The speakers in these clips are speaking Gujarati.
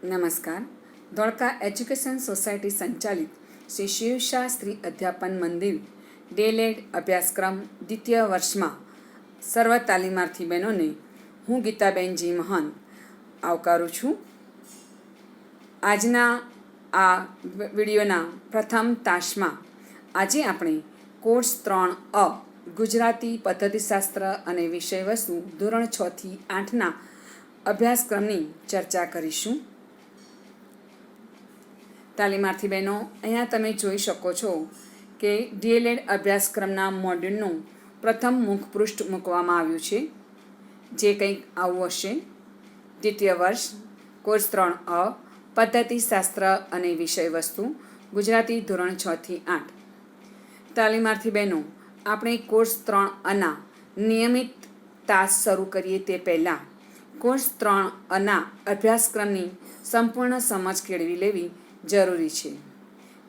નમસ્કાર. ધોળકા એજ્યુકેશન સોસાયટી સંચાલિત શ્રી શિવશાસ્ત્રી અધ્યાપન મંદિર ડીએલએડ અભ્યાસક્રમ દ્વિતીય વર્ષમાં સર્વ તાલીમાર્થી બહેનોને હું ગીતાબેનજી મહંત આવકારું છું. આજના આ વિડીયોના પ્રથમ તાસમાં આજે આપણે કોર્સ 3 ગુજરાતી પદ્ધતિશાસ્ત્ર અને વિષયવસ્તુ ધોરણ 6 થી 8ના અભ્યાસક્રમની ચર્ચા કરીશું. તાલીમાર્થી બહેનો, અહીંયા તમે જોઈ શકો છો કે ડીએલએડ અભ્યાસક્રમના મોડ્યુલનું પ્રથમ મુખપૃષ્ઠ મૂકવામાં આવ્યું છે, જે કંઈક આવું હશે: દ્વિતીય વર્ષ કોર્સ 3 પદ્ધતિશાસ્ત્ર અને વિષયવસ્તુ ગુજરાતી ધોરણ 6 થી 8. તાલીમાર્થી બહેનો, આપણે કોર્સ 3 નિયમિત તાસ શરૂ કરીએ તે પહેલાં કોર્સ 3 અભ્યાસક્રમની સંપૂર્ણ સમજ કેળવી લેવી જરૂરી છે.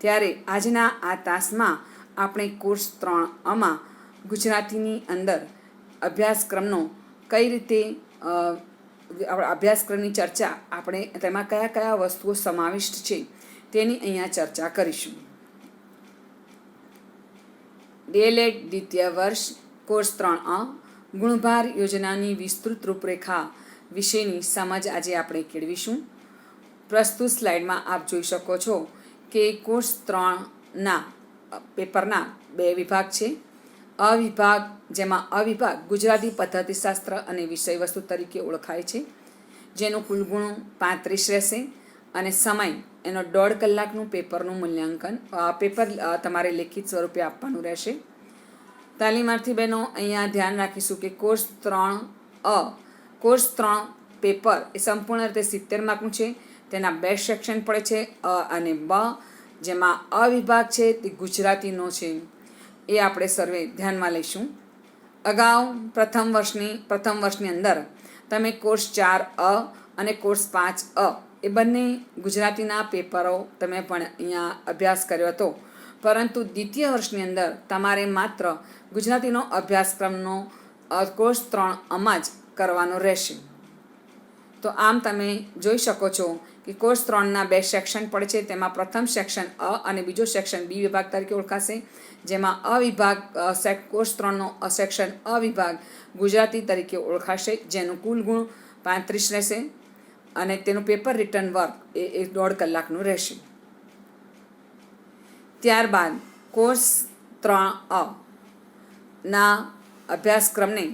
ત્યારે આજના આ તાસમાં આપણે કોર્સ 3 ગુજરાતીની અંદર અભ્યાસક્રમનો કઈ રીતે અભ્યાસક્રમની ચર્ચા, આપણે તેમાં કયા કયા વસ્તુઓ સમાવિષ્ટ છે તેની અહીંયા ચર્ચા કરીશું. ડીએલએડ દ્વિતીય વર્ષ કોર્સ 3 ગુણભાર યોજનાની વિસ્તૃત રૂપરેખા વિશેની સમજ આજે આપણે કેળવીશું. પ્રસ્તુત સ્લાઇડમાં આપ જોઈ શકો છો કે કોર્સ 3ના પેપરના 2 વિભાગ છે. અવિભાગ, જેમાં અવિભાગ ગુજરાતી પદ્ધતિશાસ્ત્ર અને વિષયવસ્તુ તરીકે ઓળખાય છે, જેનું કુલ ગુણ 35 રહેશે અને સમય એનો 1.5 કલાકનું પેપરનું મૂલ્યાંકન પેપર તમારે લેખિત સ્વરૂપે આપવાનું રહેશે. તાલીમાર્થી બહેનો, અહીંયા ધ્યાન રાખીશું કે કોર્સ 3 પેપર એ સંપૂર્ણ રીતે 70 માર્કનું છે. તેના 2 સેક્શન પડે છે, અ અને બ. જેમાં અવિભાગ છે તે ગુજરાતીનો છે, એ આપણે સર્વે ધ્યાનમાં લઈશું. અગાઉ પ્રથમ વર્ષની અંદર તમે કોર્સ 4 અને કોર્સ 5 એ બંને ગુજરાતીના પેપરો તમે પણ અહીંયા અભ્યાસ કર્યો હતો, પરંતુ દ્વિતીય વર્ષની અંદર તમારે માત્ર ગુજરાતીનો અભ્યાસક્રમનો કોર્સ 3 જ કરવાનો રહેશે. તો આમ તમે જોઈ શકો છો કે કોર્સ 3ના 2 સેક્શન પડે છે. તેમાં પ્રથમ સેક્શન અ અને બીજો સેક્શન બી વિભાગ તરીકે ઓળખાશે, જેમાં અવિભાગ કોર્સ 3નો સેક્શન અવિભાગ ગુજરાતી તરીકે ઓળખાશે, જેનું કુલ ગુણ 35 રહેશે અને તેનું પેપર રિટર્ન વર્ક એ 1.5 કલાકનું રહેશે. ત્યારબાદ કોર્સ 3ના અભ્યાસક્રમને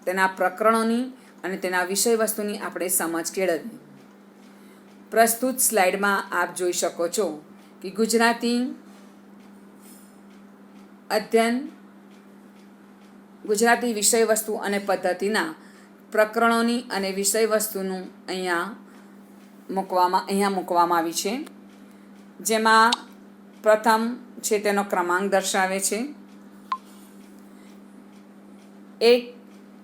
તેના પ્રકરણોની અને તેના વિષયવસ્તુની આપણે સમજ કેળવીએ. પ્રસ્તુત સ્લાઇડમાં આપ જોઈ શકો છો કે ગુજરાતી અધ્યયન, ગુજરાતી વિષયવસ્તુ અને પદ્ધતિના પ્રકરણોની અને વિષયવસ્તુનું અહીંયા મૂકવામાં આવી છે. જેમાં પ્રથમ છે તેનો ક્રમાંક દર્શાવે છે.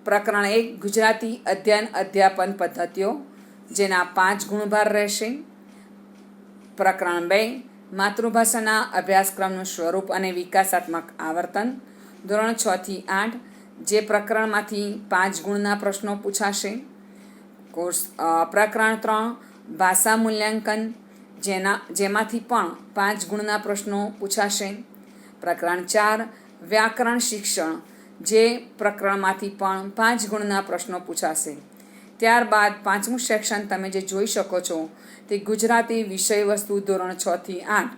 પ્રકરણ 1 ગુજરાતી અધ્યયન અધ્યાપન પદ્ધતિઓ, જેના 5 ગુણભાર રહેશે. પ્રકરણ 2 માતૃભાષાના અભ્યાસક્રમનું સ્વરૂપ અને વિકાસાત્મક આવર્તન ધોરણ 6 થી 8, જે પ્રકરણમાંથી 5 ગુણના પ્રશ્નો પૂછાશે. પ્રકરણ 3 ભાષા મૂલ્યાંકન, જેમાંથી પણ 5 ગુણના પ્રશ્નો પૂછાશે. પ્રકરણ 4 વ્યાકરણ શિક્ષણ, જે પ્રકરણમાંથી પણ 5 ગુણના પ્રશ્નો પૂછાશે. ત્યારબાદ 5મું સેક્શન તમે જે જોઈ શકો છો તે ગુજરાતી વિષયવસ્તુ ધોરણ 6 થી 8,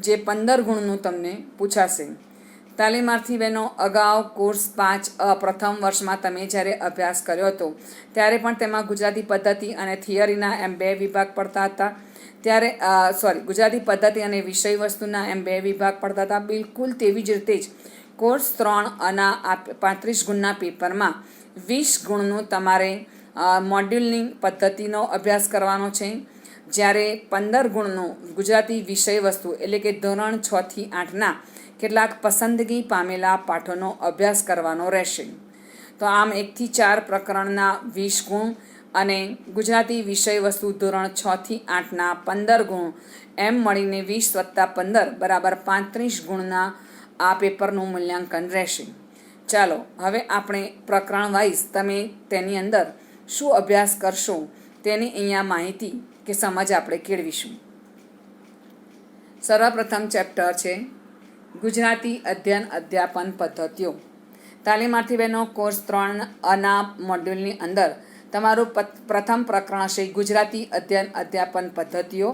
જે 15 ગુણનું તમને પૂછાશે. તાલીમાર્થી બહેનો, અગાઉ કોર્સ 5 પ્રથમ વર્ષમાં તમે જ્યારે અભ્યાસ કર્યો હતો ત્યારે પણ તેમાં ગુજરાતી પદ્ધતિ અને થિયરીના એમ 2 વિભાગ પડતા હતા. ગુજરાતી પદ્ધતિ અને વિષયવસ્તુના એમ 2 વિભાગ પડતા હતા. બિલકુલ તેવી જ રીતે જ કોર્સ 3ના 35 ગુણના પેપરમાં 20 ગુણનું તમારે મોડ્યુલની પદ્ધતિનો અભ્યાસ કરવાનો છે, જ્યારે 15 ગુણનો ગુજરાતી વિષયવસ્તુ એટલે કે ધોરણ 6 થી 8ના કેટલાક પસંદગી પામેલા પાઠોનો અભ્યાસ કરવાનો રહેશે. તો આમ 1 થી 4 પ્રકરણના 20 ગુણ અને ગુજરાતી વિષયવસ્તુ ધોરણ 6 થી 8ના 15 ગુણ, એમ મળીને 20 + 15 = 35 ગુણના આ પેપરનું મૂલ્યાંકન રહેશે. ચાલો હવે આપણે પ્રકરણ વાઇઝ તમે તેની અંદર શું અભ્યાસ કરશો તેની અહીંયા માહિતી કે સમજ આપણે કેળવીશું. સર્વપ્રથમ ચેપ્ટર છે ગુજરાતી અધ્યયન અધ્યાપન પદ્ધતિઓ. તાલીમાર્થી બહેનો કોર્સ 3 મોડ્યુલની અંદર તમારું પ્રથમ પ્રકરણ હશે ગુજરાતી અધ્યયન અધ્યાપન પદ્ધતિઓ.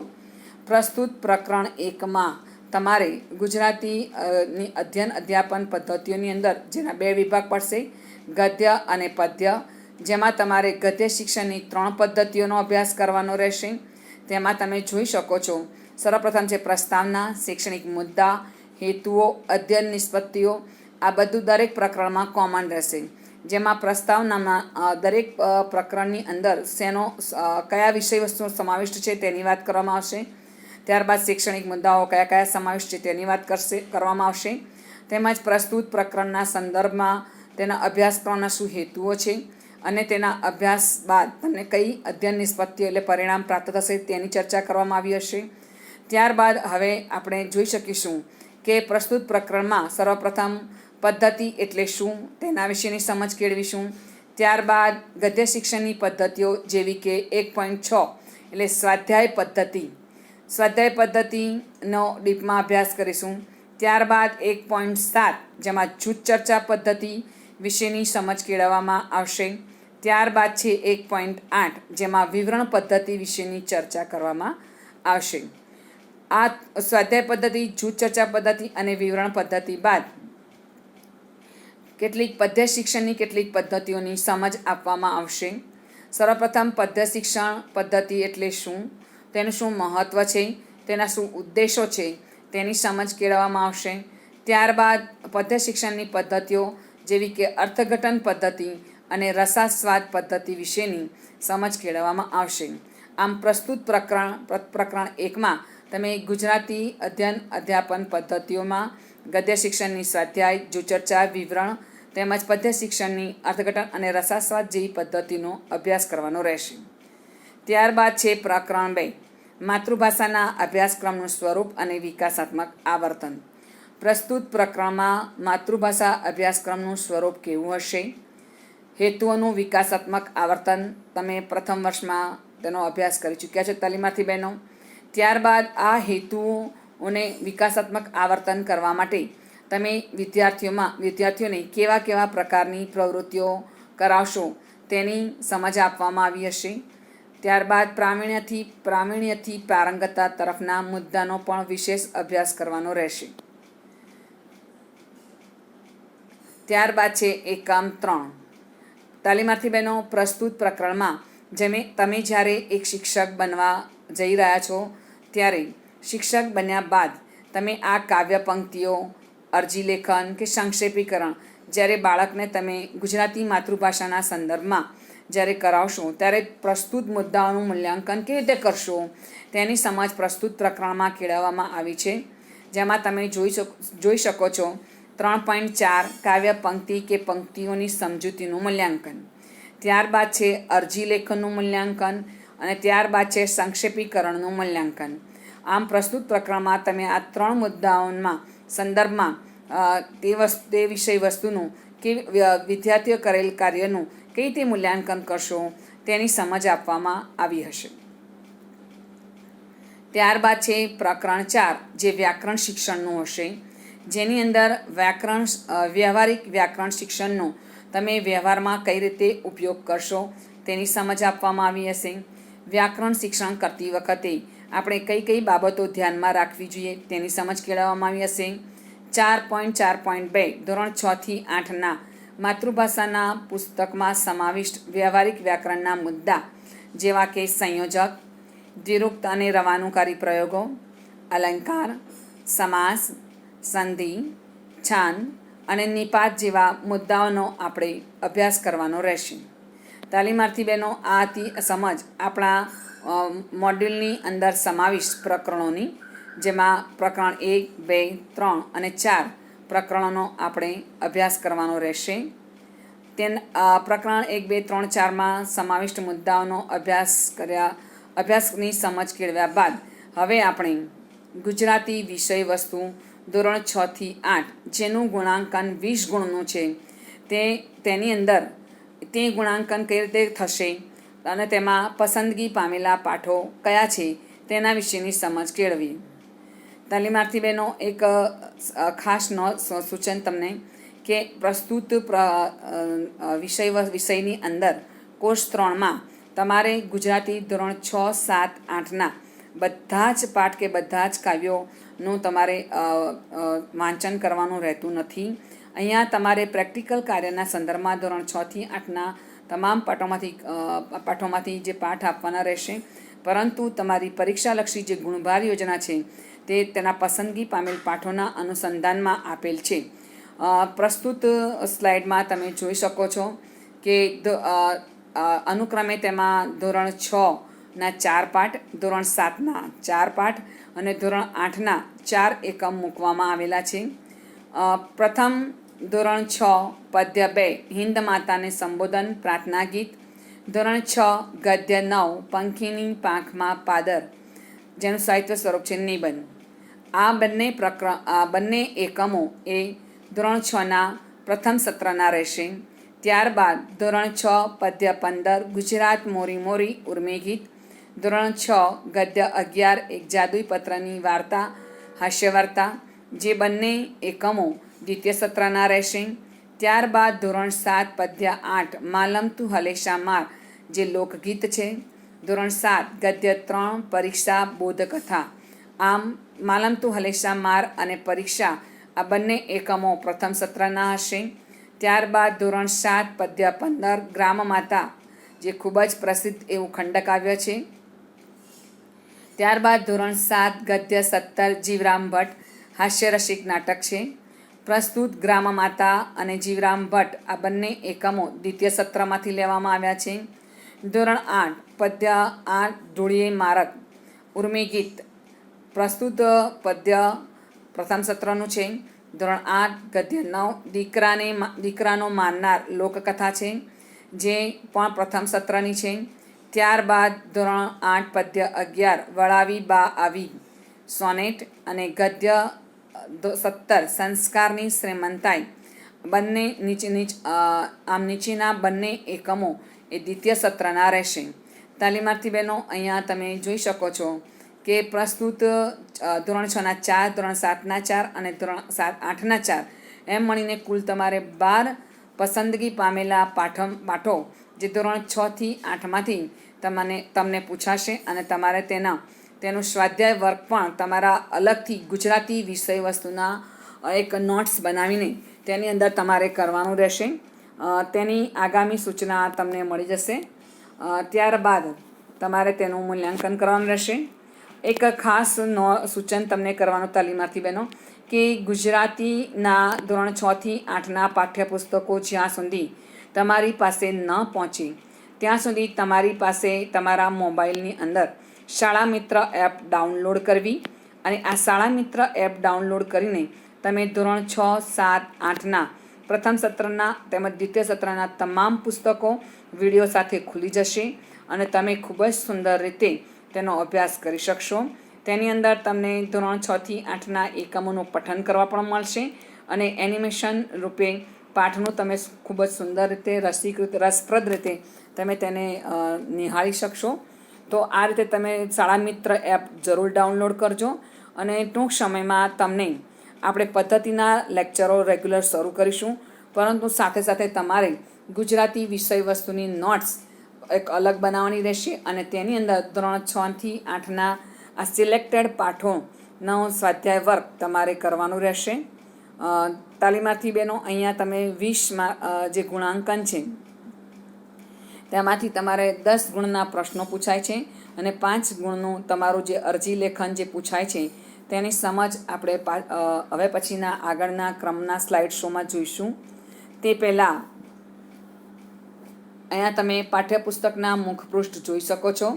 પ્રસ્તુત પ્રકરણ 1માં તમારે ગુજરાતીની અધ્યયન અધ્યાપન પદ્ધતિઓની અંદર જેના 2 વિભાગ પડશે, ગદ્ય અને પદ્ય, જેમાં તમારે ગદ્ય શિક્ષણની 3 પદ્ધતિઓનો અભ્યાસ કરવાનો રહેશે. તેમાં તમે જોઈ શકો છો, સર્વપ્રથમ છે પ્રસ્તાવના, શૈક્ષણિક મુદ્દા, હેતુઓ, અધ્યયન નિષ્પત્તિઓ. આ બધું દરેક પ્રકરણમાં કોમન રહેશે. જેમાં પ્રસ્તાવનામાં દરેક પ્રકરણની અંદર કયા વિષય વસ્તુનો સમાવિષ્ટ છે તેની વાત કરવામાં આવશે. ત્યારબાદ શૈક્ષણિક મુદ્દાઓ કયા કયા સમાવિષ્ટ છે તેની વાત કરવામાં આવશે. તેમજ પ્રસ્તુત પ્રકરણના સંદર્ભમાં તેના અભ્યાસક્રમના શું હેતુઓ છે અને તેના અભ્યાસ બાદ તમને કઈ અધ્યયન નિષ્પત્તિઓ એટલે પરિણામ પ્રાપ્ત થશે તેની ચર્ચા કરવામાં આવી હશે. ત્યારબાદ હવે આપણે જોઈ શકીશું કે પ્રસ્તુત પ્રકરણમાં સર્વપ્રથમ પદ્ધતિ એટલે શું તેના વિશેની સમજ કેળવીશું. ત્યારબાદ ગદ્ય શિક્ષણની પદ્ધતિઓ જેવી કે 1.6 એટલે સ્વાધ્યાય પદ્ધતિનો ડીપમાં અભ્યાસ કરીશું. ત્યારબાદ 1.7 જેમાં જૂથ ચર્ચા પદ્ધતિ વિશેની સમજ કેળવવામાં આવશે. ત્યારબાદ છે 1.8 જેમાં વિવરણ પદ્ધતિ વિશેની ચર્ચા કરવામાં આવશે. આ સ્વાધ્યાય પદ્ધતિ, જૂથ ચર્ચા પદ્ધતિ અને વિવરણ પદ્ધતિ બાદ કેટલીક પદ્ય શિક્ષણની કેટલીક પદ્ધતિઓની સમજ આપવામાં આવશે. સર્વપ્રથમ પદ્ય શિક્ષણ પદ્ધતિ એટલે શું, તેનું શું મહત્ત્વ છે, તેના શું ઉદ્દેશો છે તેની સમજ કેળવવામાં આવશે. ત્યારબાદ પદ્ય શિક્ષણની પદ્ધતિઓ જેવી કે અર્થઘટન પદ્ધતિ અને રસાસ્વાદ પદ્ધતિ વિશેની સમજ કેળવવામાં આવશે. આમ પ્રસ્તુત પ્રકરણ 1માં તમે ગુજરાતી અધ્યયન અધ્યાપન પદ્ધતિઓમાં ગદ્ય શિક્ષણની સ્વાધ્યાય, જૂથ ચર્ચા, વિવરણ તેમજ પદ્ય શિક્ષણની અર્થઘટન અને રસાસ્વાદ જેવી પદ્ધતિનો અભ્યાસ કરવાનો રહેશે. ત્યારબાદ છે પ્રકરણ 2 માતૃભાષાના અભ્યાસક્રમનું સ્વરૂપ અને વિકાસાત્મક આવર્તન. પ્રસ્તુત પ્રકરણમાં માતૃભાષા અભ્યાસક્રમનું સ્વરૂપ કેવું હશે, હેતુઓનું વિકાસાત્મક આવર્તન તમે પ્રથમ વર્ષમાં તેનો અભ્યાસ કરી ચૂક્યા છો તાલીમાર્થી બહેનો. ત્યારબાદ આ હેતુઓને વિકાસાત્મક આવર્તન કરવા માટે તમે વિદ્યાર્થીઓને કેવા પ્રકારની પ્રવૃત્તિઓ કરાવશો તેની સમજ આપવામાં આવી હશે. ત્યારબાદ પ્રાવીણ્યથી પારંગતતા તરફના મુદ્દાનો પણ વિશેષ અભ્યાસ કરવાનો રહેશે. ત્યારબાદ છે એકમ 3 તાલીમાર્થી બહેનો પ્રસ્તુત પ્રકરણમાં તમે જ્યારે એક શિક્ષક બનવા જઈ રહ્યા છો ત્યારે શિક્ષક બન્યા બાદ તમે આ કાવ્ય પંક્તિઓ, અરજી લેખન કે સંક્ષેપીકરણ જ્યારે બાળકને તમે ગુજરાતી માતૃભાષાના સંદર્ભમાં જ્યારે કરાવશો ત્યારે પ્રસ્તુત મુદ્દાઓનું મૂલ્યાંકન કેવી રીતે કરશો તેની સમજ પ્રસ્તુત પ્રકરણમાં કેળવવામાં આવી છે. જેમાં તમે જોઈ શકો છો 3.4 કાવ્ય પંક્તિ કે પંક્તિઓની સમજૂતીનું મૂલ્યાંકન. ત્યારબાદ છે અરજી લેખનનું મૂલ્યાંકન અને ત્યારબાદ છે સંક્ષેપીકરણનું મૂલ્યાંકન. આમ પ્રસ્તુત પ્રકરણમાં તમે આ 3 મુદ્દાઓના સંદર્ભમાં તે વિષય વસ્તુનું કે વિદ્યાર્થીઓ કરેલ કાર્યનું કઈ રીતે મૂલ્યાંકન કરશો તેની સમજ આપવામાં આવી હશે. ત્યારબાદ છે પ્રકરણ 4 જે વ્યાકરણ શિક્ષણનું હશે, જેની અંદર વ્યવહારિક વ્યાકરણ શિક્ષણનો તમે વ્યવહારમાં કઈ રીતે ઉપયોગ કરશો તેની સમજ આપવામાં આવી હશે. વ્યાકરણ શિક્ષણ કરતી વખતે આપણે કઈ બાબતો ધ્યાનમાં રાખવી જોઈએ તેની સમજ કેળવવામાં આવી હશે. 4.4.2 ધોરણ 6 થી 8ના માતૃભાષાના પુસ્તકમાં સમાવિષ્ટ વ્યવહારિક વ્યાકરણના મુદ્દા જેવા કે સંયોજક, દ્વિરુક્ત અને રવાનુંકારી પ્રયોગો, અલંકાર, સમાસ, સંધિ, છાંદ અને નિપાત જેવા મુદ્દાઓનો આપણે અભ્યાસ કરવાનો રહેશે. તાલીમાર્થી બહેનો આ હતી સમજ આપણા મોડ્યુલની અંદર સમાવિષ્ટ પ્રકરણોની, જેમાં પ્રકરણ 1, 2, 3 અને 4 પ્રકરણોનો આપણે અભ્યાસ કરવાનો રહેશે. પ્રકરણ 1, 2, 3, 4માં સમાવિષ્ટ મુદ્દાઓનો અભ્યાસની સમજ કેળવ્યા બાદ હવે આપણે ગુજરાતી વિષય વસ્તુ ધોરણ 6 થી 8 જેનું ગુણાંકન 20 ગુણનું છે તેની અંદર તે ગુણાંકન કઈ રીતે થશે અને તેમાં પસંદગી પામેલા પાઠો કયા છે તેના વિશેની સમજ કેળવી. તાલીમાર્થી બહેનો એક ખાસ સૂચન તમને કે પ્રસ્તુત વિષયની અંદર કોર્સ 3માં તમારે ગુજરાતી ધોરણ 6, 7, 8ના બધા જ પાઠ કે બધા જ કાવ્યોનું તમારે વાંચન કરવાનું રહેતું નથી. અહીંયા તમારે પ્રેક્ટિકલ કાર્યના સંદર્ભમાં ધોરણ 6 થી 8ના તમામ પાઠોમાંથી જે પાઠ આપવાના રહેશે, પરંતુ તમારી પરીક્ષાલક્ષી જે ગુણભાર યોજના છે તે તેના પસંદગી પામેલ પાઠોના અનુસંધાનમાં આપેલ છે. પ્રસ્તુત સ્લાઇડમાં તમે જોઈ શકો છો કે અનુક્રમે તેમાં ધોરણ 6ના 4 પાઠ, ધોરણ 7ના 4 પાઠ અને ધોરણ 8ના 4 એકમ મૂકવામાં આવેલા છે. પ્રથમ ધોરણ 6 પદ્ય 2 હિન્દ માતાને સંબોધન પ્રાર્થના ગીત, ધોરણ 6 ગદ્ય 9 પંખીની પાંખમાં પાદર, જેનું સાહિત્ય સ્વરૂપ છે નિબંધ. આ બંને એકમો એ ધોરણ 6ના પ્રથમ સત્રના રહેશે. ત્યારબાદ ધોરણ 6 પદ્ય 15 ગુજરાત મોરી મોરી ઉર્મી ગીત, ધોરણ 6 ગદ્ય 11 એક જાદુઈ પત્રની વાર્તા હાસ્ય વાર્તા, જે બંને એકમો દ્વિતીય સત્રના રહેશે. ત્યારબાદ ધોરણ 7 પદ્ય 8 માલમ તું હલેશા માર, જે લોકગીત છે. ધોરણ 7 ગદ્ય 3 પરીક્ષા બોધકથા. આમ માલમ તું હલેશા માર અને પરીક્ષા આ બંને એકમો પ્રથમ સત્રના હશે. ત્યારબાદ ધોરણ 7 પદ્ય 15 ગ્રામ માતા, જે ખૂબ જ પ્રસિદ્ધ એવું ખંડકાવ્ય છે. ત્યારબાદ ધોરણ 7 ગદ્ય 17 જીવરામ ભટ્ટ, હાસ્યરસિક નાટક છે. પ્રસ્તુત ગ્રામ માતા અને જીવરામ ભટ્ટ આ બંને એકમો દ્વિતીય સત્રમાંથી લેવામાં આવ્યા છે. ધોરણ 8 પદ્ય 8 ધૂળીએ મારક ઉર્મી ગીત. પ્રસ્તુત પદ્ય પ્રથમ સત્રનું છે. ધોરણ 8 ગદ્ય 9 દીકરાનો મારનાર લોકકથા છે, જે પણ પ્રથમ સત્રની છે. ત્યારબાદ ધોરણ 8 પદ્ય 11 વળાવી બા આવી સોનેટ અને ગદ્ય 17 સંસ્કારની શ્રીમંતાઈ. બંને નીચેના બંને એકમો એ દ્વિતીય સત્રના રહેશે. તાલીમાર્થી બહેનો, અહીંયા તમે જોઈ શકો છો કે પ્રસ્તુત ધોરણ 6ના 4, ધોરણ 7ના 4 અને ધોરણ 8ના 4 એમ મળીને કુલ તમારે 12 પસંદગી પામેલા પાઠો જે ધોરણ 6 થી 8માંથી તમને પૂછાશે અને તમારે તેનું સ્વાધ્યાય વર્ક પણ તમારા અલગથી ગુજરાતી વિષય વસ્તુના એક નોટ્સ બનાવીને તેની અંદર તમારે કરવાનું રહેશે. તેની આગામી સૂચના તમને મળી જશે. ત્યારબાદ તમારે તેનું મૂલ્યાંકન કરવાનું રહેશે. એક ખાસ સૂચન તમને કરવાનું તાલીમાર્થી બહેનો કે ગુજરાતીના ધોરણ 6 થી 8ના પાઠ્યપુસ્તકો જ્યાં સુધી તમારી પાસે ન પહોંચે ત્યાં સુધી તમારી પાસે તમારા મોબાઈલની અંદર શાળા મિત્ર એપ ડાઉનલોડ કરવી અને આ શાળા મિત્ર એપ ડાઉનલોડ કરીને તમે ધોરણ 6, 7, 8ના પ્રથમ સત્રના તેમજ દ્વિતીય સત્રના તમામ પુસ્તકો વિડીયો સાથે ખુલી જશે અને તમે ખૂબ જ સુંદર રીતે તેનો અભ્યાસ કરી શકશો. તેની અંદર તમને ધોરણ 6 થી 8ના એકમોનું પઠન કરવા પણ મળશે અને એનિમેશન રૂપે પાઠનું તમે ખૂબ જ સુંદર રીતે રસપ્રદ રીતે તમે તેને નિહાળી શકશો. તો આ રીતે તમે શાળા મિત્ર એપ જરૂર ડાઉનલોડ કરજો અને ટૂંક સમયમાં તમને આપણે પદ્ધતિના લેક્ચરો રેગ્યુલર શરૂ કરીશું, પરંતુ સાથે સાથે તમારે ગુજરાતી વિષય વસ્તુની નોટ્સ એક અલગ બનાવવાની રહેશે અને તેની અંદર ધોરણ 6 થી 8ના આ સિલેક્ટેડ પાઠોનો સ્વાધ્યાય વર્ક તમારે કરવાનું રહેશે. તાલીમાર્થી બહેનો, અહીંયા તમે 20 જે ગુણાંકન છે તેમાંથી તમારે 10 ગુણના પ્રશ્નો પૂછાય છે અને 5 ગુણનું તમારું જે અરજી લેખન જે પૂછાય છે તેની સમજ આપણે હવે પછીના આગળના ક્રમના સ્લાઇડ શોમાં જોઈશું. તે પહેલાં અહીંયા તમે પાઠ્યપુસ્તકના મુખપૃષ્ઠ જોઈ શકો છો.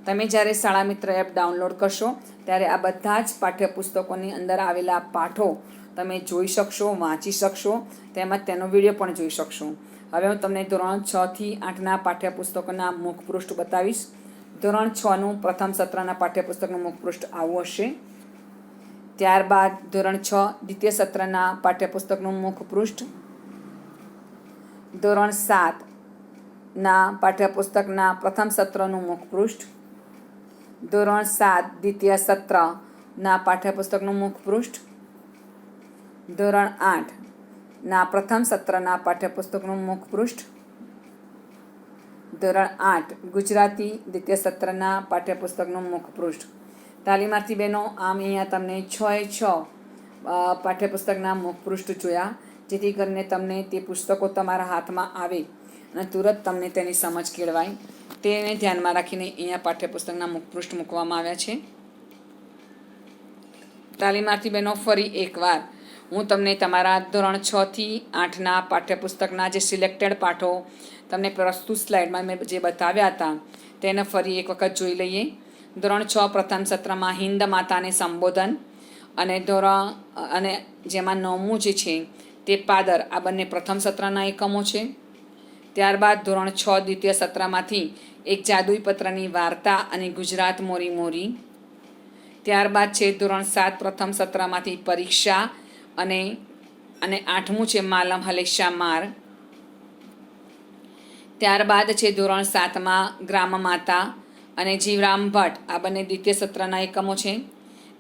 તમે જ્યારે શાળા મિત્ર એપ ડાઉનલોડ કરશો ત્યારે આ બધા જ પાઠ્યપુસ્તકોની અંદર આવેલા પાઠો તમે જોઈ શકશો, વાંચી શકશો, તેમજ તેનો વિડીયો પણ જોઈ શકશો. હવે હું તમને ધોરણ 6 થી 8ના પાઠ્યપુસ્તકોના મુખપૃષ્ઠ બતાવીશ. ધોરણ 6નું પ્રથમ સત્રના પાઠ્યપુસ્તકનું મુખપૃષ્ઠ આવું હશે. ત્યારબાદ ધોરણ 6 દ્વિતીય સત્રના પાઠ્યપુસ્તકનું મુખપૃષ્ઠ, ધોરણ 7 ના પાઠ્યપુસ્તકના પ્રથમ સત્રનું મુખપૃષ્ઠ, ધોરણ 7 દ્વિતીય સત્રના પાઠ્યપુસ્તકનું મુખપૃષ્ઠ, ધોરણ 8ના પ્રથમ સત્રના પાઠ્યપુસ્તકનું મુખપૃષ્ઠ, ધોરણ 8 ગુજરાતી દ્વિતીય સત્રના પાઠ્યપુસ્તકનું મુખપૃષ્ઠ. તાલીમાર્થી બહેનો, આમ અહીંયા તમને 6 પાઠ્યપુસ્તકના મુખપૃષ્ઠ જોયા, જેથી કરીને તમને તે પુસ્તકો તમારા હાથમાં આવે અને તુરંત તમને તેની સમજ કેળવાય. તેને ધ્યાનમાં રાખીને અહીંયા પાઠ્યપુસ્તકના મુખપૃષ્ઠ મૂકવામાં આવ્યા છે. તાલીમાર્થી બહેનો, ફરી એકવાર હું તમને તમારા ધોરણ 6 થી 8ના પાઠ્યપુસ્તકના જે સિલેક્ટેડ પાઠો તમને પ્રસ્તુત સ્લાઇડમાં મેં જે બતાવ્યા હતા તેને ફરી એક વખત જોઈ લઈએ. ધોરણ 6 પ્રથમ સત્રમાં હિન્દ માતાને સંબોધન અને જેમાં 9મું જે છે તે પાદર, આ બંને પ્રથમ સત્રના એકમો છે. ત્યારબાદ ધોરણ 6 દ્વિતીય સત્રમાંથી એક જાદુઈ પત્રની વાર્તા અને ગુજરાત મોરી મોરી. ત્યારબાદ છે ધોરણ 7 પ્રથમ સત્રમાંથી પરીક્ષા અને 8મું છે માલમ હલેશા માર. ત્યારબાદ છે ધોરણ 7માં ગ્રામ માતા અને જીવરામ ભટ્ટ, આ બંને દ્વિતીય સત્રના એકમો છે.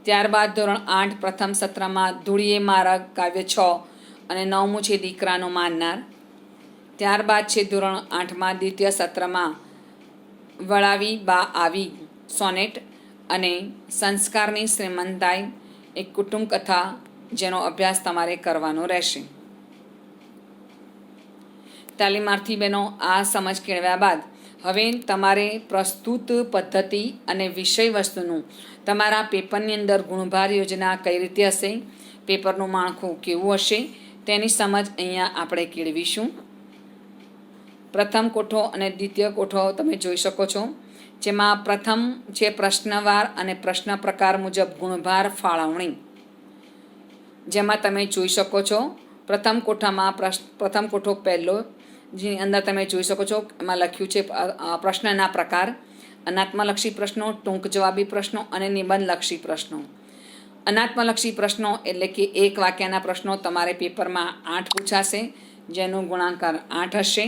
ત્યારબાદ ધોરણ 8 પ્રથમ સત્રમાં ધૂળીએ મારા કાવ્ય 6 અને 9મું છે દીકરાનો માનનાર. ત્યારબાદ છે ધોરણ 8માં દ્વિતીય સત્રમાં વળાવી બા આવી સોનેટ અને સંસ્કારની શ્રીમંતાઈ, એક કુટુંબ કથા, જેનો અભ્યાસ તમારે કરવાનો રહેશે. તાલીમાર્થી બહેનો, આ સમજ કેળવ્યા બાદ હવે તમારે પ્રસ્તુત પદ્ધતિ અને વિષય વસ્તુનું તમારા પેપરની અંદર ગુણભાર યોજના કઈ રીતે હશે, પેપરનું માળખું કેવું હશે, તેની સમજ અહીંયા આપણે કેળવીશું. પ્રથમ કોઠો અને દ્વિતીય કોઠો તમે જોઈ શકો છો, જેમાં પ્રથમ છે પ્રશ્નવાર અને પ્રશ્ન પ્રકાર મુજબ ગુણભાર ફાળવણી, જેમાં તમે જોઈ શકો છો પ્રથમ કોઠામાં પ્રથમ કોઠો પહેલો, જેની અંદર તમે જોઈ શકો છો એમાં લખ્યું છે પ્રશ્નના પ્રકાર, અનાત્મલક્ષી પ્રશ્નો, ટૂંક જવાબી પ્રશ્નો અને નિબંધલક્ષી પ્રશ્નો. અનાત્મલક્ષી પ્રશ્નો એટલે કે એક વાક્યના પ્રશ્નો તમારે પેપરમાં 8 પૂછાશે, જેનું ગુણાકાર 8 હશે.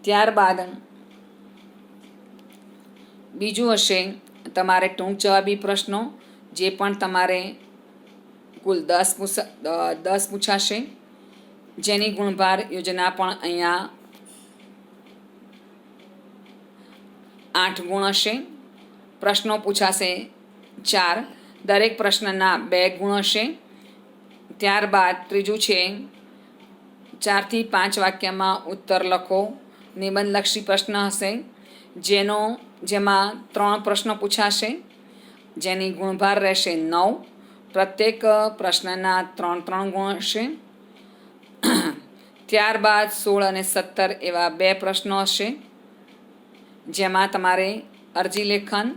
ત્યારબાદ બીજું હશે તમારે ટૂંક જવાબી પ્રશ્નો, જે પણ તમારે કુલ 10 પૂછાશે, જેની ગુણભાર યોજના પણ અહીંયા 8 ગુણ હશે. પ્રશ્નો પૂછાશે 4, દરેક પ્રશ્નના 2 ગુણ હશે. ત્યારબાદ ત્રીજું છે 4 થી 5 વાક્યમાં ઉત્તર લખો, નિબંધલક્ષી પ્રશ્ન હશે, જેમાં 3 પ્રશ્નો પૂછાશે, જેની ગુણભાર રહેશે 9. પ્રત્યેક પ્રશ્નના 3 ગુણ હશે. ત્યારબાદ 16 અને 17 એવા 2 પ્રશ્નો હશે, જેમાં તમારે અરજી લેખન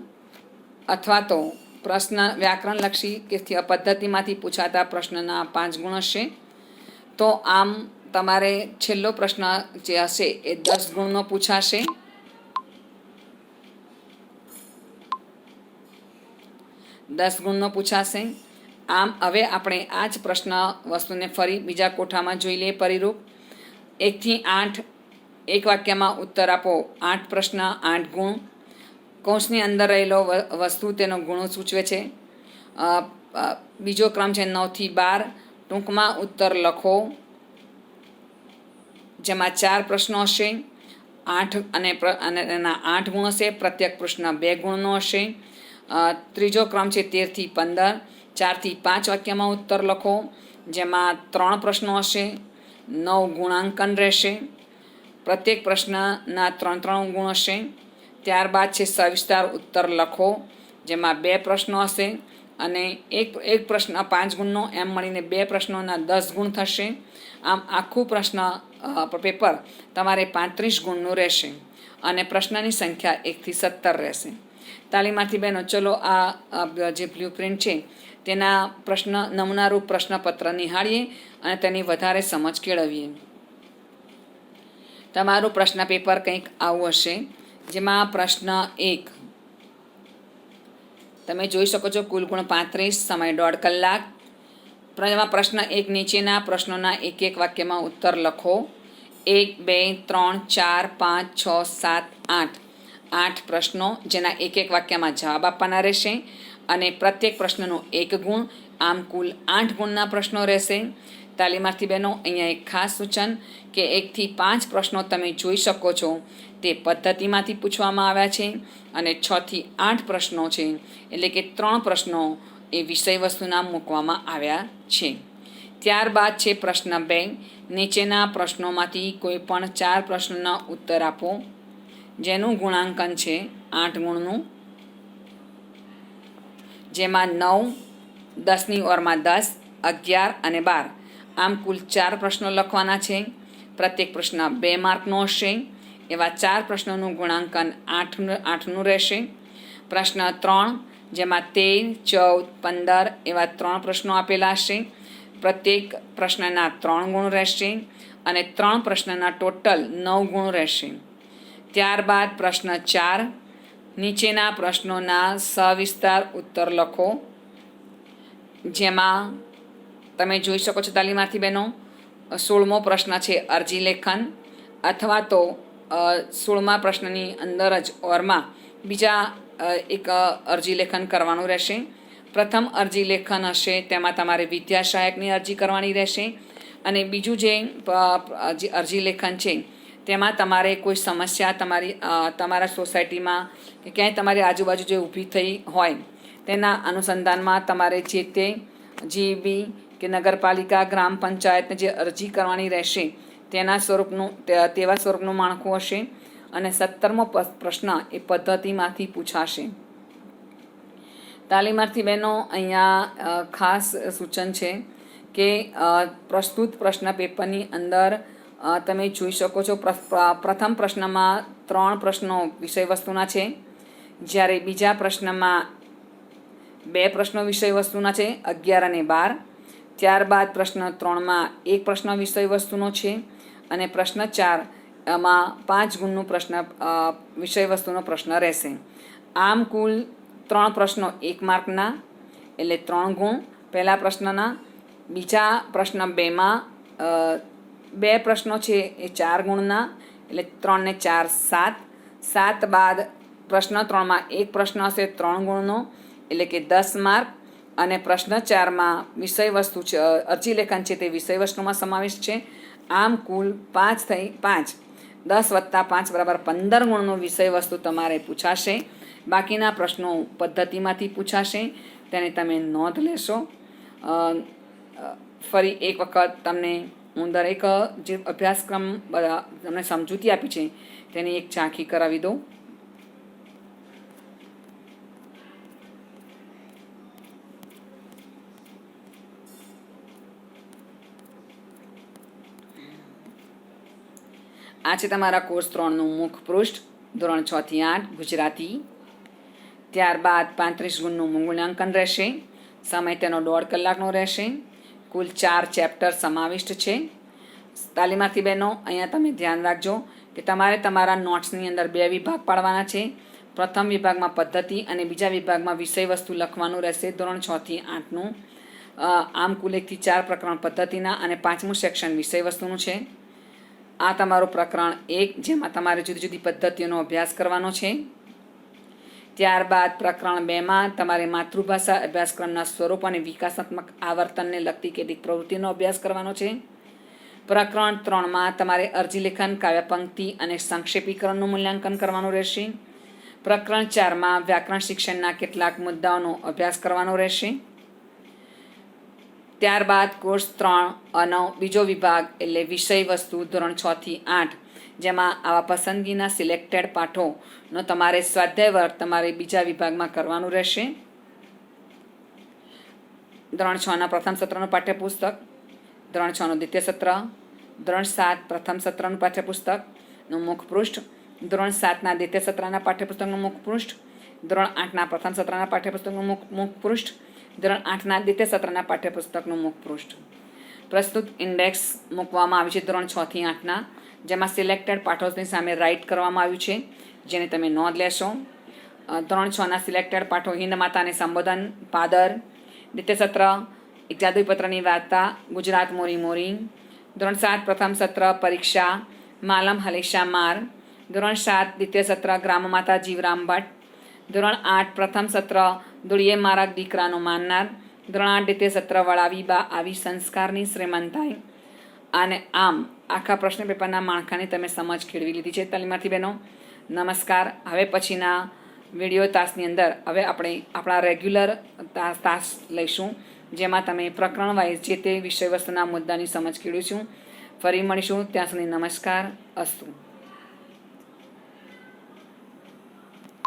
અથવા તો પ્રશ્ન વ્યાકરણલક્ષી કે પદ્ધતિમાંથી પૂછાતા પ્રશ્નના 5 ગુણ હશે. તો આમ તમારે છેલ્લો પ્રશ્ન જે હશે એ 10 ગુણનો પૂછાશે. આમ હવે આપણે આ જ પ્રશ્ન વસ્તુને ફરી બીજા કોઠામાં જોઈ લઈએ. પરિરૂપ 1 થી 8, એક વાક્યમાં ઉત્તર આપો, 8 પ્રશ્ન 8 ગુણ. કૌંસની અંદર રહેલો વસ્તુ તેનો ગુણો સૂચવે છે. બીજો ક્રમ છે 9 થી 12, ટૂંકમાં ઉત્તર લખો, જેમાં 4 પ્રશ્નો હશે, 8 અને એના 8 ગુણ હશે, પ્રત્યેક પ્રશ્ન 2 ગુણનો હશે. ત્રીજો ક્રમ છે 13 થી 15, 4 થી 5 વાક્યમાં ઉત્તર લખો, જેમાં 3 પ્રશ્નો હશે, 9 ગુણાંકન રહેશે, પ્રત્યેક પ્રશ્નના 3 ગુણ હશે. ત્યારબાદ છે સવિસ્તાર ઉત્તર લખો, જેમાં 2 પ્રશ્નો હશે અને એક પ્રશ્ન 5 ગુણનો, એમ મળીને 2 પ્રશ્નોના 10 ગુણ થશે. આમ આખું પ્રશ્ન પેપર તમારે 35 ગુણનું રહેશે અને પ્રશ્નની સંખ્યા 1 થી 17 રહેશે. તાલીમાર્થી બહેનો, ચલો આ જે બ્લુપ્રિન્ટ છે તેના નમૂનારૂપ પ્રશ્નપત્ર નિહાળીએ અને તેની વધારે સમજ કેળવીએ. તમારું પ્રશ્ન પેપર કંઈક આવું હશે, જેમાં પ્રશ્ન 1 તમે જોઈ શકો છો, કુલ ગુણ 35, સમય 1.5 કલાક. પ્રશ્ન 1, નીચેના પ્રશ્નોના એક વાક્યમાં ઉત્તર લખો. 1, 2, 3, 4, 5, 6, 7, 8 8 પ્રશ્નો, જેના એક એક વાક્યમાં જવાબ આપવાના રહેશે અને પ્રત્યેક પ્રશ્નનો 1 ગુણ, આમ કુલ 8 ગુણના પ્રશ્નો રહેશે. તાલીમાર્થી બહેનો, અહીંયા એક ખાસ સૂચન કે 1 થી 5 પ્રશ્નો તમે જોઈ શકો છો તે પદ્ધતિમાંથી પૂછવામાં આવ્યા છે અને 6 થી 8 પ્રશ્નો છે, એટલે કે 3 પ્રશ્નો એ વિષય વસ્તુના મૂકવામાં આવ્યા છે. ત્યારબાદ છે પ્રશ્ન 2. નીચેના પ્રશ્નોમાંથી કોઈ પણ 4 પ્રશ્નોના ઉત્તર આપો, જેનું ગુણાંકન છે 8 ગુણનું, જેમાં 9, 10ની ઓરમાં 10, 11 અને 12 આમ કુલ 4 પ્રશ્નો લખવાના છે. પ્રત્યેક પ્રશ્ન 2 માર્કનો હશે. એવા 4 પ્રશ્નોનું ગુણાંકન 8નું રહેશે. પ્રશ્ન 3, જેમાં 13, 14, 15 એવા 3 પ્રશ્નો આપેલા હશે. પ્રત્યેક પ્રશ્નના 3 ગુણ રહેશે અને 3 પ્રશ્નના ટોટલ 9 ગુણ રહેશે. ત્યારબાદ પ્રશ્ન 4, નીચેના પ્રશ્નોના સવિસ્તાર ઉત્તર લખો, જેમાં તમે જોઈ શકો છો તાલીમાર્થી બહેનો, 16મો પ્રશ્ન છે અરજી લેખન, અથવા તો 16મા પ્રશ્નની અંદર જ ઓરમાં બીજા એક અરજી લેખન કરવાનું રહેશે. પ્રથમ અરજી લેખન હશે તેમાં તમારે વિદ્યા સહાયકની અરજી કરવાની રહેશે અને બીજું જે અરજી લેખન છે તેમાં તમારે કોઈ સમસ્યા તમારા સોસાયટીમાં કે ક્યાંય તમારી આજુબાજુ જે ઊભી થઈ હોય તેના અનુસંધાનમાં તમારે જે તે જીબી કે નગરપાલિકા, ગ્રામ પંચાયતને જે અરજી કરવાની રહેશે તેવા સ્વરૂપનું માળખું હશે અને 17મો પ્રશ્ન એ પદ્ધતિમાંથી પૂછાશે. તાલીમાર્થી બહેનો, અહીંયા ખાસ સૂચન છે કે પ્રસ્તુત પ્રશ્ન પેપરની અંદર તમે જોઈ શકો છો પ્રથમ પ્રશ્નમાં 3 પ્રશ્નો વિષય વસ્તુના છે, જ્યારે બીજા પ્રશ્નમાં 2 પ્રશ્નો વિષય વસ્તુના છે, 11 અને 12. ત્યારબાદ પ્રશ્ન 3માં 1 પ્રશ્ન વિષય વસ્તુનો છે અને પ્રશ્ન 4માં 5 ગુણનું વિષય વસ્તુનો પ્રશ્ન રહેશે. આમ કુલ 3 પ્રશ્નો 1 માર્કના, એટલે 3 ગુણ પહેલા પ્રશ્નના. બીજા પ્રશ્ન 2માં 2 પ્રશ્નો છે એ 4 ગુણના, એટલે 3 ને 4 7. 7 બાદ પ્રશ્ન 3માં 1 પ્રશ્ન હશે 3 ગુણનો, એટલે કે 10 માર્ક. અને પ્રશ્ન 4માં વિષય વસ્તુ છે, અરજી લેખન છે તે વિષય વસ્તુમાં સમાવેશ છે. આમ કુલ 5 થઈ 5, 10 વત્તા 5 બરાબર 15 ગુણનો વિષય વસ્તુ તમારે પૂછાશે. બાકીના પ્રશ્નો પદ્ધતિમાંથી પૂછાશે, તેને તમે નોંધ લેશો. ફરી એક વખત તમને હું દરેક જે અભ્યાસક્રમ તમને સમજૂતી આપી છે તેની એક ઝાંખી કરાવી દઉં. આ છે તમારા કોર્સ 3નું મુખ પૃષ્ઠ, ધોરણ 6 થી 8 ગુજરાતી. ત્યારબાદ 35 ગુણનું મૂલ્યાંકન રહેશે. સમય તેનો 1.5 કલાકનો રહેશે. કુલ 4 ચેપ્ટર સમાવિષ્ટ છે. તાલીમાર્થી બહેનો, અહીંયા તમે ધ્યાન રાખજો કે તમારે તમારા નોટ્સની અંદર 2 વિભાગ પાડવાના છે. પ્રથમ વિભાગમાં પદ્ધતિ અને બીજા વિભાગમાં વિષય વસ્તુ લખવાનું રહેશે, ધોરણ 6 થી 8નું. આમ કુલ 1 થી 4 પ્રકરણ પદ્ધતિના અને 5મું સેક્શન વિષય વસ્તુનું છે. આ તમારું પ્રકરણ 1, જેમાં તમારે જુદી જુદી પદ્ધતિઓનો અભ્યાસ કરવાનો છે. ત્યારબાદ પ્રકરણ 2માં તમારે માતૃભાષા અભ્યાસક્રમના સ્વરૂપ અને વિકાસાત્મક આવર્તનને લગતી કેટલીક પ્રવૃત્તિનો અભ્યાસ કરવાનો છે. પ્રકરણ 3માં તમારે અરજી લેખન, કાવ્યપંક્તિ અને સંક્ષેપીકરણનું મૂલ્યાંકન કરવાનું રહેશે. પ્રકરણ 4માં વ્યાકરણ શિક્ષણના કેટલાક મુદ્દાઓનો અભ્યાસ કરવાનો રહેશે. ત્યારબાદ કોર્સ 3નો બીજો વિભાગ એટલે વિષય વસ્તુ, ધોરણ 6 થી 8, જેમાં આવા પસંદગીના સિલેક્ટેડ પાઠોનો તમારે સ્વાધ્યાય વર્ગ તમારે બીજા વિભાગમાં કરવાનું રહેશે. ધોરણ 6ના પ્રથમ સત્રનું પાઠ્યપુસ્તક, ધોરણ 6નું દ્વિતીય સત્ર, ધોરણ 7 પ્રથમ સત્રનું પાઠ્યપુસ્તકનું મુખપૃષ્ઠ, ધોરણ 7ના દ્વિતીય સત્રના પાઠ્યપુસ્તકનું મુખપૃષ્ઠ, ધોરણ 8ના પ્રથમ સત્રના પાઠ્યપુસ્તકનું મુખપૃષ્ઠ, ધોરણ 8ના દ્વિતીય સત્રના પાઠ્યપુસ્તકનું મુખપૃષ્ઠ. પ્રસ્તુત ઇન્ડેક્સ મૂકવામાં આવ્યું છે ધોરણ 6 થી 8ના, જેમાં સિલેક્ટેડ પાઠોની સામે રાઇટ કરવામાં આવ્યું છે, જેને તમે નોંધ લેશો. ધોરણ 6ના સિલેક્ટેડ પાઠો હિન્દ માતાને સંબોધન, પાદર, દ્વિતીય સત્ર એક જાદુઈ પત્રની વાર્તા, ગુજરાત મોરી મોરી. ધોરણ 7 પ્રથમ સત્ર પરીક્ષા, માલમ હલેશા માર. ધોરણ 7 દ્વિતીય સત્ર ગ્રામમાતા જીવરામ ભટ્ટ. ધોરણ 8 પ્રથમ સત્ર દુળીએ મારા દીકરાનો માનનાર. ધોરણ 8 દ્વિતીય સત્ર વળાવી બા આવી સંસ્કારની શ્રીમંતાઈ. અને આમ આખા પ્રશ્ન પેપરના માળખાની તમે સમજ કેળવી લીધી છે તાલીમાર્થી બહેનો. નમસ્કાર. હવે પછીના વિડીયો તાસની અંદર હવે આપણે આપણા રેગ્યુલર તાસ લઈશું, જેમાં તમે પ્રકરણ વાઇઝ જે તે વિષય વસ્તુના મુદ્દાની સમજ કેળવીશું. ફરી મળીશું. ત્યાં સુધી નમસ્કાર. અસ્તુ.